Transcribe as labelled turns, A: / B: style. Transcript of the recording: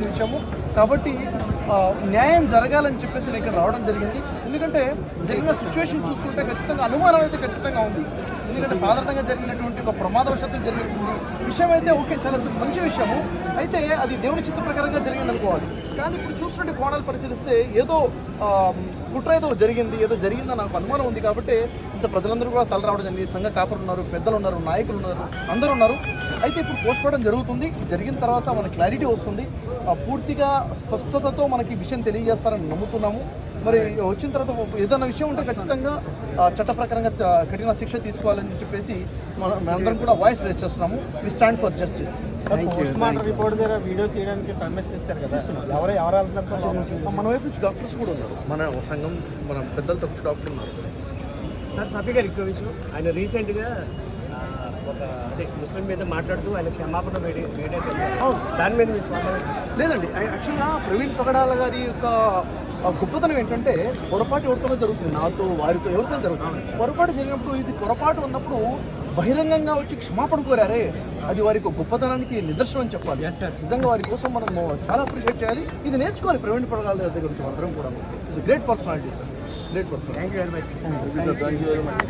A: తెలిసిన విషయము. కాబట్టి న్యాయం జరగాలని చెప్పేసి నేను ఇక్కడ రావడం జరిగింది. ఎందుకంటే జరిగిన సిచ్యువేషన్ చూస్తుంటే ఖచ్చితంగా అనుమానం అయితే ఖచ్చితంగా ఉంది. ఎందుకంటే సాధారణంగా జరిగినటువంటి ఒక ప్రమాదవశాత్తు జరిగినటువంటి విషయం అయితే ఓకే, చాలా మంచి విషయము. అయితే అది దేవుడి చిత్త ప్రకారంగా జరిగింది అనుకోవాలి. కానీ ఇప్పుడు చూస్తుంటే కోణాలు పరిశీలిస్తే ఏదో కుట్ర ఏదో జరిగిందని నాకు అనుమానం ఉంది. కాబట్టి ఇంత ప్రజలందరూ కూడా తల రావడం జరిగింది. సంఘ కాపరులు ఉన్నారు, పెద్దలు ఉన్నారు, నాయకులు ఉన్నారు, అందరూ ఉన్నారు. అయితే ఇప్పుడు పోస్ట్మార్టం జరుగుతుంది. జరిగిన తర్వాత మనకి క్లారిటీ వస్తుంది. పూర్తిగా స్పష్టతతో మనకి విషయం తెలియజేస్తారని నమ్ముతున్నాము. మరి వచ్చిన తర్వాత ఏదైనా విషయం ఉంటే ఖచ్చితంగా చట్ట ప్రకారంగా కఠిన శిక్ష తీసుకోవాలని చెప్పేసి మేమందరం కూడా వాయిస్ రేస్ చేస్తున్నాము. We stand for justice.
B: Report దగ్గర వీడియో తీయడానికి పర్మిషన్ ఇచ్చారు కదా,
A: మన వైపు నుంచి డాక్టర్స్ కూడా ఉన్నారు. మన సంఘం మన పెద్దల తరఫు డాక్టర్ ఉన్నారు.
C: సార్ సభ్య గారు ఇంకో విషయం, ఆయన రీసెంట్గా ముస్లిం మీద మాట్లాడుతూ ఆయన క్షమాపణ దాని మీద
A: లేదండి. యాక్చువల్గా ప్రవీణ్ పగడాల గారి యొక్క గొప్పతనం ఏంటంటే పొరపాటు ఎవరితోనో జరుగుతుంది, నాతో వారితో ఎవరితో జరుగుతుంది. పొరపాటు జరిగినప్పుడు ఇది పొరపాటు ఉన్నప్పుడు బహిరంగంగా వచ్చి క్షమాపణ కోరారే, అది వారికి గొప్పతనానికి నిదర్శనం అని చెప్పాలి. నిజంగా వారి కోసం మనం చాలా అప్రిషియేట్ చేయాలి. ఇది నేర్చుకోవాలి ప్రవీణ్ పగడాల దగ్గర నుంచి అందరం కూడా. It's great personality sir, great personality.
C: Thank you very much.
A: Thank you very much.